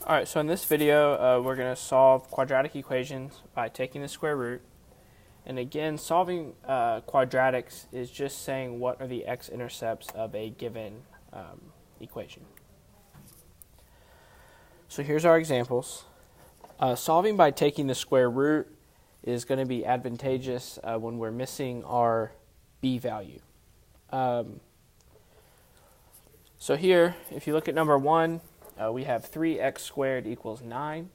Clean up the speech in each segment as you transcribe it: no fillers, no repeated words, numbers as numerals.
Alright, so in this video, we're going to solve quadratic equations by taking the square root. And again, solving quadratics is just saying what are the x-intercepts of a given equation. So here's our examples. Solving by taking the square root is going to be advantageous when we're missing our b value. So here, if you look at number 1, we have 3x squared equals 9.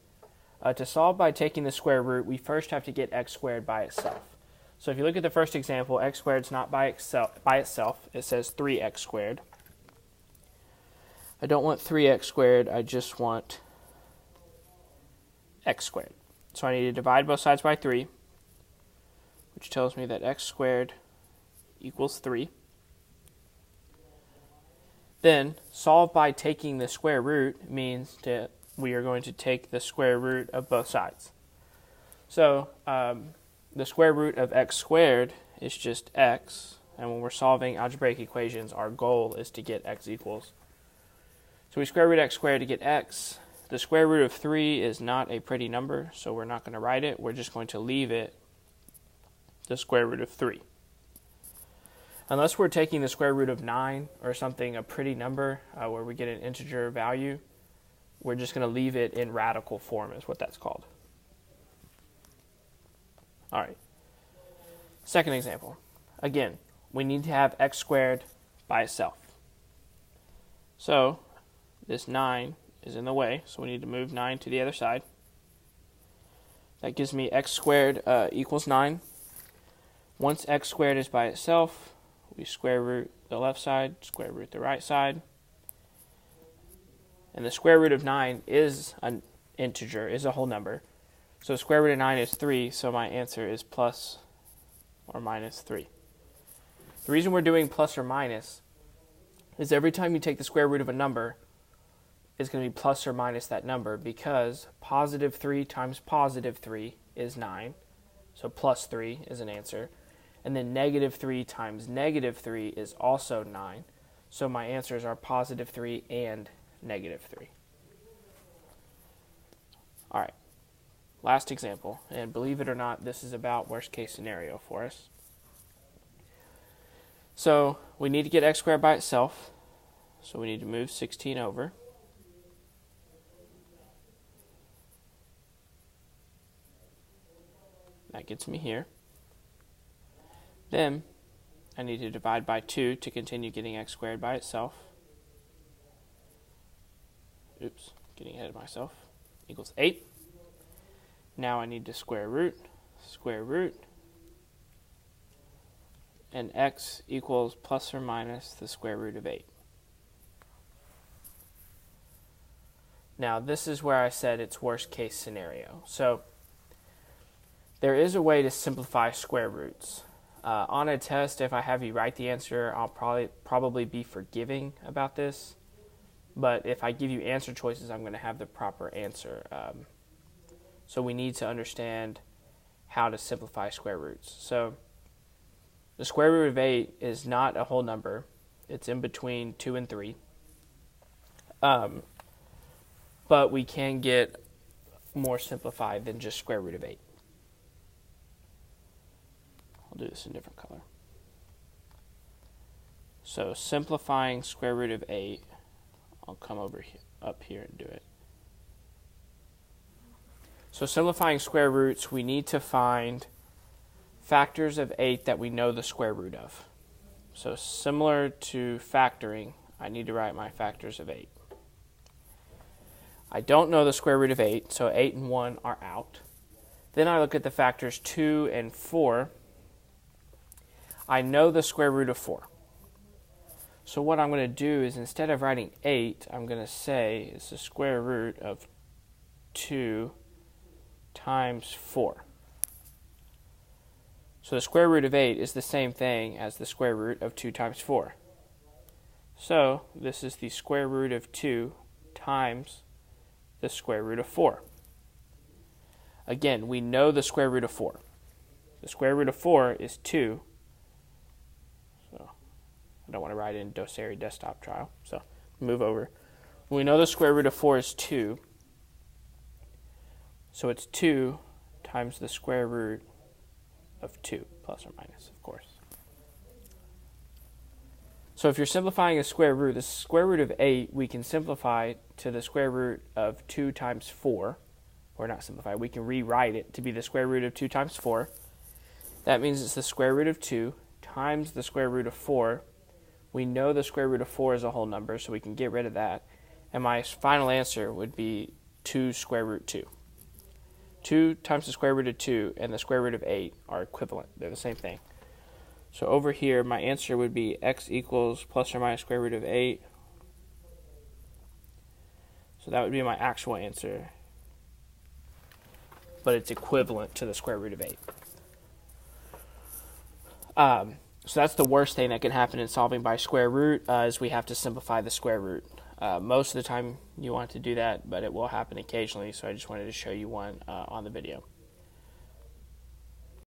To solve by taking the square root, we first have to get x squared by itself. So if you look at the first example, x squared is not by itself. It says 3x squared. I don't want 3x squared. I just want x squared. So I need to divide both sides by 3, which tells me that x squared equals 3. Then, solve by taking the square root means that we are going to take the square root of both sides. So, the square root of x squared is just x, and when we're solving algebraic equations, our goal is to get x equals. So we square root x squared to get x. The square root of 3 is not a pretty number, so we're not going to write it. We're just going to leave it the square root of 3. Unless we're taking the square root of 9 or something, a pretty number where we get an integer value, we're just going to leave it in radical form is what that's called. All right. Second example. Again, we need to have x squared by itself. So this 9 is in the way, so we need to move 9 to the other side. That gives me x squared equals 9. Once x squared is by itself, we square root the left side, square root the right side. And the square root of 9 is an integer, is a whole number. So the square root of 9 is 3, so my answer is plus or minus 3. The reason we're doing plus or minus is every time you take the square root of a number, it's going to be plus or minus that number, because positive 3 times positive 3 is 9. So plus 3 is an answer. And then negative 3 times negative 3 is also 9. So my answers are positive 3 and negative 3. All right, last example. And believe it or not, this is about worst case scenario for us. So we need to get x squared by itself. So we need to move 16 over. That gets me here. Then I need to divide by 2 to continue getting x squared by itself. Oops, getting ahead of myself. Equals 8. Now I need to square root, and x equals plus or minus the square root of 8. Now this is where I said it's worst case scenario. So there is a way to simplify square roots. On a test, if I have you write the answer, I'll probably be forgiving about this. But if I give you answer choices, I'm going to have the proper answer. So we need to understand how to simplify square roots. So the square root of 8 is not a whole number. It's in between 2 and 3. But we can get more simplified than just square root of 8. I'll do this in a different color. So simplifying square root of 8, I'll come over here, up here and do it. So simplifying square roots, we need to find factors of 8 that we know the square root of. So similar to factoring, I need to write my factors of 8. I don't know the square root of 8, so 8 and 1 are out. Then I look at the factors 2 and 4. I know the square root of 4. So what I'm going to do is, instead of writing 8, I'm going to say it's the square root of 2 times 4. So the square root of 8 is the same thing as the square root of 2 times 4. So this is the square root of 2 times the square root of 4. Again, we know the square root of 4. The square root of 4 is 2. So I don't want to write in Doceri desktop trial, so move over. We know the square root of 4 is 2. So it's 2 times the square root of 2, plus or minus, of course. So if you're simplifying a square root, the square root of 8, we can simplify to the square root of 2 times 4. Or not simplify, we can rewrite it to be the square root of 2 times 4. That means it's the square root of 2 times the square root of 4. We know the square root of 4 is a whole number, so we can get rid of that. And my final answer would be 2 square root 2. 2 times the square root of 2 and the square root of 8 are equivalent. They're the same thing. So over here, my answer would be x equals plus or minus square root of 8. So that would be my actual answer. But it's equivalent to the square root of 8. So that's the worst thing that can happen in solving by square root, is we have to simplify the square root. Most of the time you want to do that, but it will happen occasionally, so I just wanted to show you one on the video.